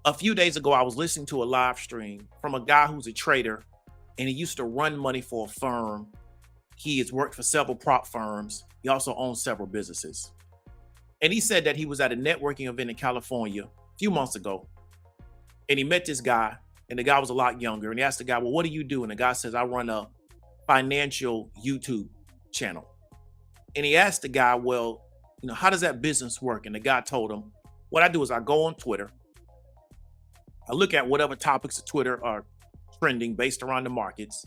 A few days ago, I was listening to a live stream from a guy who's a trader and he used to run money for a firm. He has worked for several prop firms. He also owns several businesses. And he said that he was at a networking event in California a few months ago. And he met this guy, and the guy was a lot younger. And he asked the guy, well, what do you do? And the guy says, I run a financial YouTube channel. And he asked the guy, well, how does that business work? And the guy told him, what I do is I go on Twitter. I look at whatever topics of Twitter are trending based around the markets.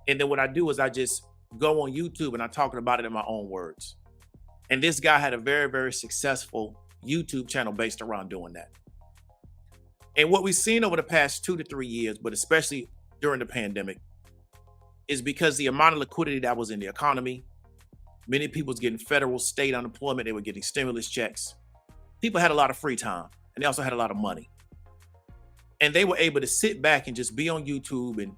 And then what I do is I just go on YouTube and I talk about it in my own words. And this guy had a very, very successful YouTube channel based around doing that. And what we've seen over the past 2 to 3 years, but especially during the pandemic, is because the amount of liquidity that was in the economy, many people was getting federal, state unemployment, they were getting stimulus checks. People had a lot of free time and they also had a lot of money. And they were able to sit back and just be on YouTube and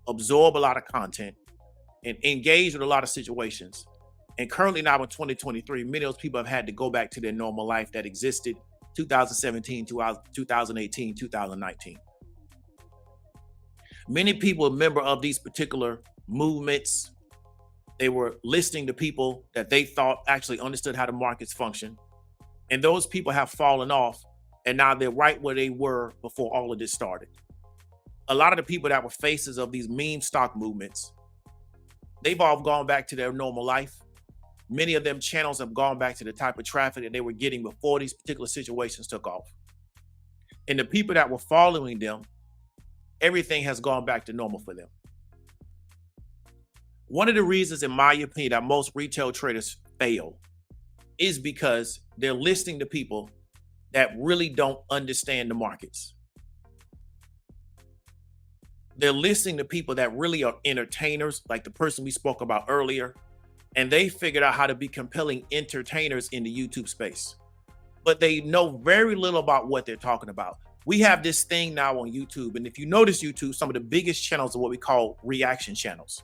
absorb a lot of content and engage with a lot of situations. And currently now in 2023, many of those people have had to go back to their normal life that existed 2017, 2018, 2019. Many people are member of these particular movements. They were listening to people that they thought actually understood how the markets function. And those people have fallen off. And now they're right where they were before all of this started. A lot of the people that were faces of these meme stock movements, they've all gone back to their normal life. Many of them channels have gone back to the type of traffic that they were getting before these particular situations took off. And the people that were following them, everything has gone back to normal for them. One of the reasons, in my opinion, that most retail traders fail is because they're listening to people that really don't understand the markets. They're listening to people that really are entertainers, like the person we spoke about earlier, and they figured out how to be compelling entertainers in the YouTube space. But they know very little about what they're talking about. We have this thing now on YouTube, and if you notice YouTube, some of the biggest channels are what we call reaction channels.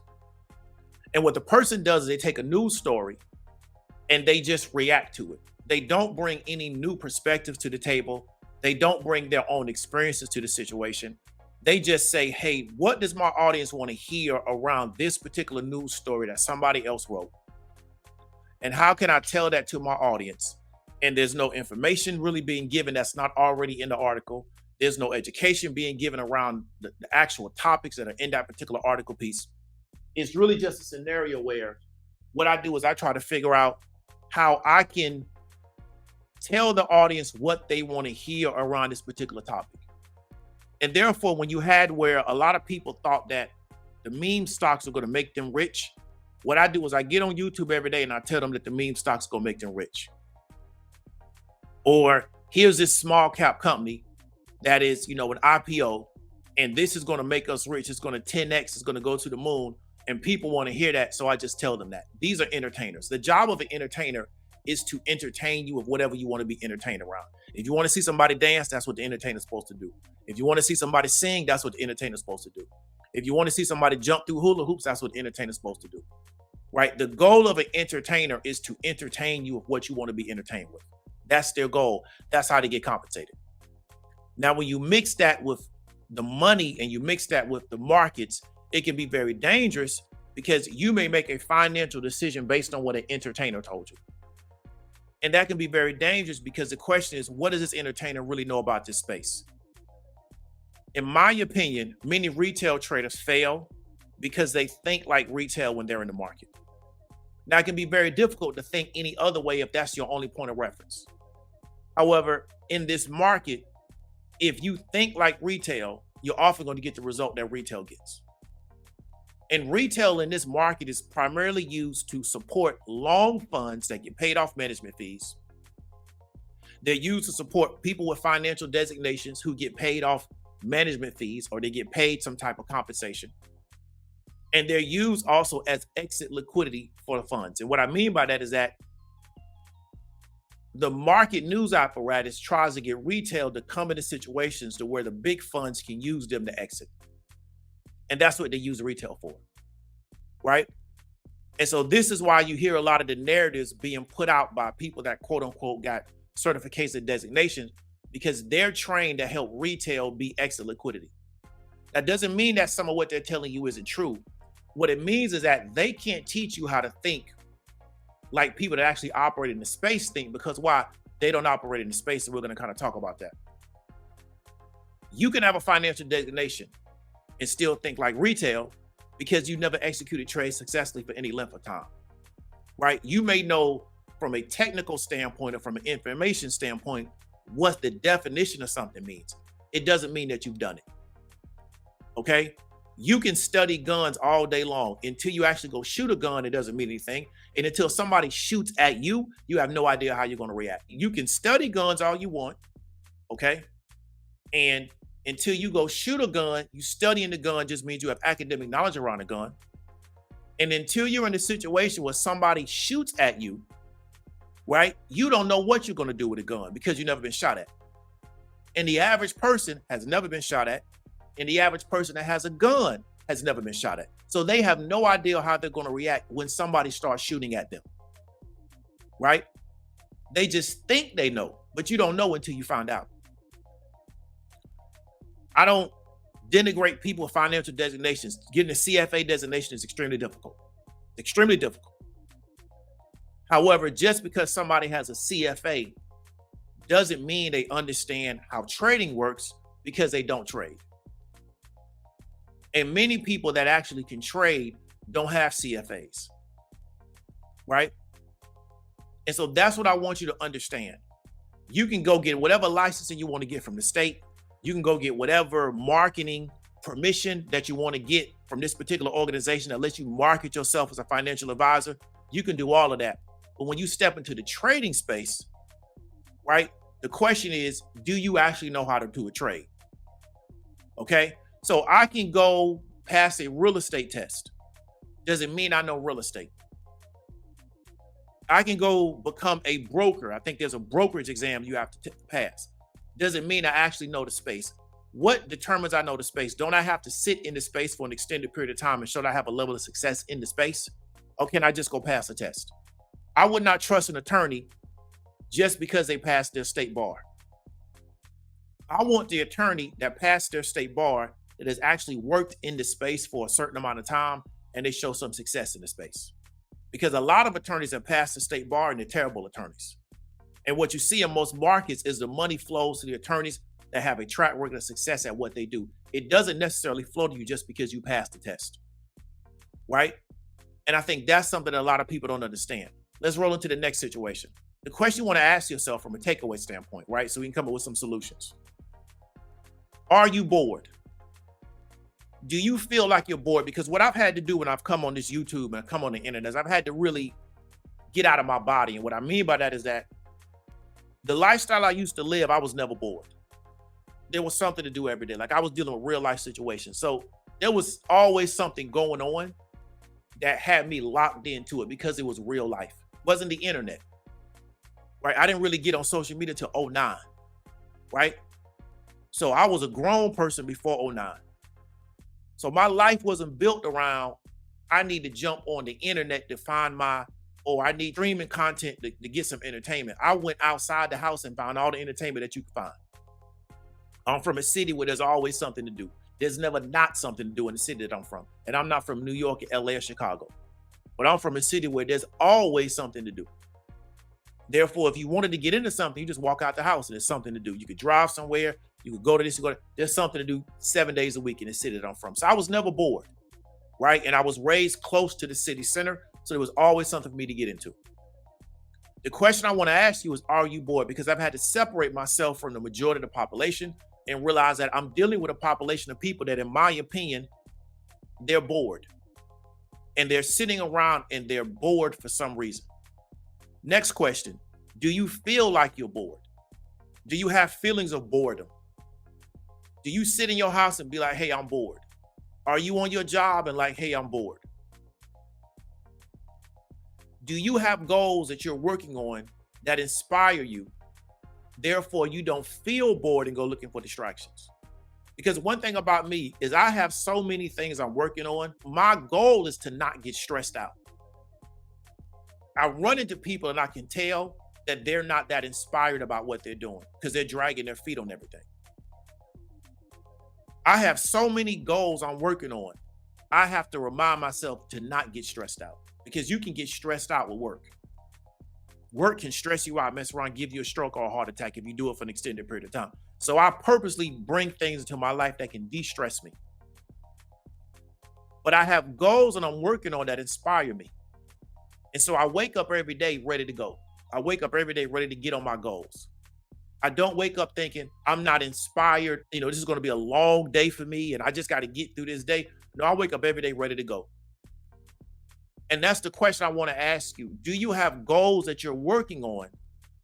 And what the person does is they take a news story and they just react to it. They don't bring any new perspectives to the table. They don't bring their own experiences to the situation. They just say, hey, what does my audience want to hear around this particular news story that somebody else wrote? And how can I tell that to my audience? And there's no information really being given that's not already in the article. There's no education being given around the actual topics that are in that particular article piece. It's really just a scenario where what I do is I try to figure out how I can tell the audience what they want to hear around this particular topic. And therefore, when you had where a lot of people thought that the meme stocks are going to make them rich, what I do is I get on YouTube every day and I tell them that the meme stocks are going to make them rich. Or here's this small cap company that is, an IPO, and this is going to make us rich. It's going to 10x, it's going to go to the moon. And people want to hear that. So I just tell them that. These are entertainers. The job of an entertainer is to entertain you with whatever you want to be entertained around. If you want to see somebody dance, that's what the entertainer's supposed to do. If you want to see somebody sing, that's what the entertainer's supposed to do. If you want to see somebody jump through hula hoops, that's what the entertainer's supposed to do. Right? The goal of an entertainer is to entertain you with what you want to be entertained with. That's their goal. That's how they get compensated. Now, when you mix that with the money and you mix that with the markets, it can be very dangerous because you may make a financial decision based on what an entertainer told you. And that can be very dangerous because the question is, what does this entertainer really know about this space? In my opinion, many retail traders fail because they think like retail when they're in the market. Now, it can be very difficult to think any other way if that's your only point of reference. However, in this market, if you think like retail, you're often going to get the result that retail gets. And retail in this market is primarily used to support long funds that get paid off management fees. They're used to support people with financial designations who get paid off management fees or they get paid some type of compensation. And they're used also as exit liquidity for the funds. And what I mean by that is that the market news apparatus tries to get retail to come into situations to where the big funds can use them to exit. And that's what they use retail for, right? And so this is why you hear a lot of the narratives being put out by people that quote unquote got certification designations, because they're trained to help retail be exit liquidity. That doesn't mean that some of what they're telling you isn't true. What it means is that they can't teach you how to think like people that actually operate in the space think, because why? They don't operate in the space, and we're going to kind of talk about that. You can have a financial designation and still think like retail because you never executed trades successfully for any length of time, right? You may know from a technical standpoint or from an information standpoint what the definition of something means. It doesn't mean that you've done it, okay? You can study guns all day long. Until you actually go shoot a gun, it doesn't mean anything. And until somebody shoots at you, you have no idea how you're going to react. You can study guns all you want, okay? And until you go shoot a gun, you studying the gun just means you have academic knowledge around a gun. And until you're in a situation where somebody shoots at you, right, you don't know what you're going to do with a gun because you've never been shot at. And the average person has never been shot at. And the average person that has a gun has never been shot at. So they have no idea how they're going to react when somebody starts shooting at them, right? They just think they know, but you don't know until you find out. I don't denigrate people with financial designations. Getting a CFA designation is extremely difficult. Extremely difficult. However, just because somebody has a CFA doesn't mean they understand how trading works, because they don't trade. And many people that actually can trade don't have CFAs, right? And so that's what I want you to understand. You can go get whatever licensing you want to get from the state. You can go get whatever marketing permission that you want to get from this particular organization that lets you market yourself as a financial advisor. You can do all of that. But when you step into the trading space, right, the question is, do you actually know how to do a trade? Okay, so I can go pass a real estate test. Doesn't mean I know real estate. I can go become a broker. I think there's a brokerage exam you have to pass. Doesn't mean I actually know the space. What determines I know the space? Don't I have to sit in the space for an extended period of time and show that I have a level of success in the space? Or can I just go pass a test? I would not trust an attorney just because they passed their state bar. I want the attorney that passed their state bar that has actually worked in the space for a certain amount of time and they show some success in the space. Because a lot of attorneys have passed the state bar and they're terrible attorneys. And what you see in most markets is the money flows to the attorneys that have a track record of success at what they do. It doesn't necessarily flow to you just because you passed the test, right? And I think that's something that a lot of people don't understand. Let's roll into the next situation. The question you want to ask yourself from a takeaway standpoint, right? So we can come up with some solutions. Are you bored? Do you feel like you're bored? Because what I've had to do when I've come on this YouTube and I come on the internet is I've had to really get out of my body. And what I mean by that is that the lifestyle I used to live, I was never bored. There was something to do every day. Like I was dealing with real life situations. So there was always something going on that had me locked into it because it was real life. It wasn't the internet, right? I didn't really get on social media till 2009, right? So I was a grown person before 2009. So my life wasn't built around, I need to jump on the internet to find I need streaming content to get some entertainment. I went outside the house and found all the entertainment that you could find. I'm from a city where there's always something to do. There's never not something to do in the city that I'm from. And I'm not from New York, LA, or Chicago. But I'm from a city where there's always something to do. Therefore, if you wanted to get into something, you just walk out the house and there's something to do. You could drive somewhere, you could go to this, you go to, there's something to do 7 days a week in the city that I'm from. So I was never bored, right? And I was raised close to the city center, so there was always something for me to get into. The question I want to ask you is, are you bored? Because I've had to separate myself from the majority of the population and realize that I'm dealing with a population of people that, in my opinion, they're bored. And they're sitting around and they're bored for some reason. Next question, do you feel like you're bored? Do you have feelings of boredom? Do you sit in your house and be like, hey, I'm bored? Are you on your job and like, hey, I'm bored? Do you have goals that you're working on that inspire you? Therefore, you don't feel bored and go looking for distractions. Because one thing about me is I have so many things I'm working on. My goal is to not get stressed out. I run into people and I can tell that they're not that inspired about what they're doing because they're dragging their feet on everything. I have so many goals I'm working on. I have to remind myself to not get stressed out, because you can get stressed out with work. Work can stress you out, mess around, give you a stroke or a heart attack if you do it for an extended period of time. So I purposely bring things into my life that can de-stress me. But I have goals and I'm working on that inspire me. And so I wake up every day ready to go. I wake up every day ready to get on my goals. I don't wake up thinking I'm not inspired. This is going to be a long day for me and I just got to get through this day. No, I wake up every day ready to go. And that's the question I want to ask you. Do you have goals that you're working on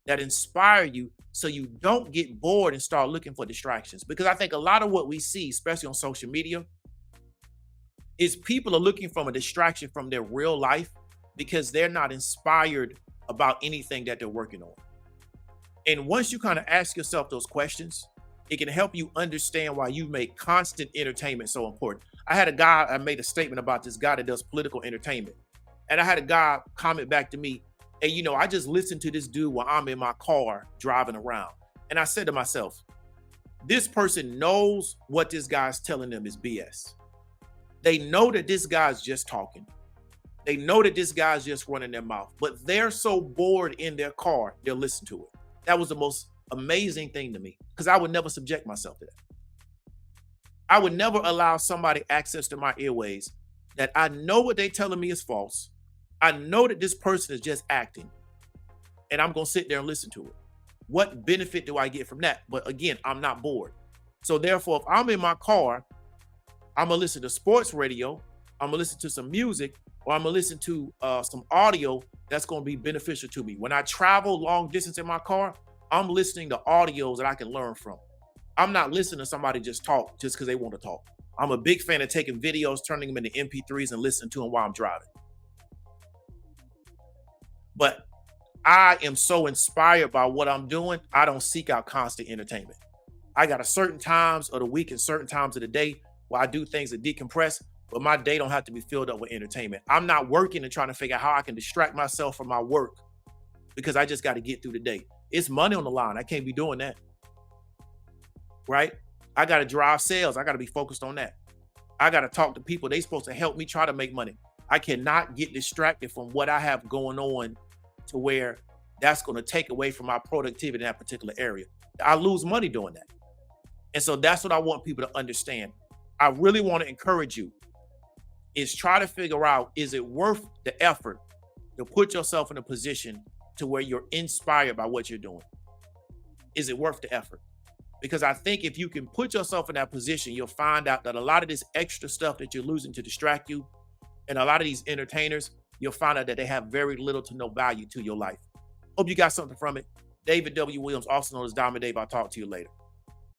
that inspire you so you don't get bored and start looking for distractions? Because I think a lot of what we see, especially on social media, is people are looking for a distraction from their real life because they're not inspired about anything that they're working on. And once you kind of ask yourself those questions, it can help you understand why you make constant entertainment so important. I made a statement about this guy that does political entertainment. And I had a guy comment back to me, hey, I just listened to this dude while I'm in my car driving around. And I said to myself, this person knows what this guy's telling them is BS. They know that this guy's just talking. They know that this guy's just running their mouth, but they're so bored in their car, they'll listen to it. That was the most amazing thing to me, because I would never subject myself to that. I would never allow somebody access to my airways that I know what they're telling me is false. I know that this person is just acting, and I'm going to sit there and listen to it. What benefit do I get from that? But again, I'm not bored. So therefore, if I'm in my car, I'm going to listen to sports radio, I'm going to listen to some music, or I'm going to listen to some audio that's going to be beneficial to me. When I travel long distance in my car, I'm listening to audios that I can learn from. I'm not listening to somebody just talk just because they want to talk. I'm a big fan of taking videos, turning them into MP3s and listening to them while I'm driving. But I am so inspired by what I'm doing, I don't seek out constant entertainment. I got a certain times of the week and certain times of the day where I do things that decompress, but my day don't have to be filled up with entertainment. I'm not working and trying to figure out how I can distract myself from my work because I just got to get through the day. It's money on the line. I can't be doing that. Right? I got to drive sales. I got to be focused on that. I got to talk to people. They're supposed to help me try to make money. I cannot get distracted from what I have going on to where that's going to take away from my productivity in that particular area. I lose money doing that. And so that's what I want people to understand. I really want to encourage you is try to figure out, is it worth the effort to put yourself in a position to where you're inspired by what you're doing? Is it worth the effort? Because I think if you can put yourself in that position, you'll find out that a lot of this extra stuff that you're losing to distract you, and a lot of these entertainers, you'll find out that they have very little to no value to your life. Hope you got something from it. David W. Williams, also known as Diamond Dave. I'll talk to you later.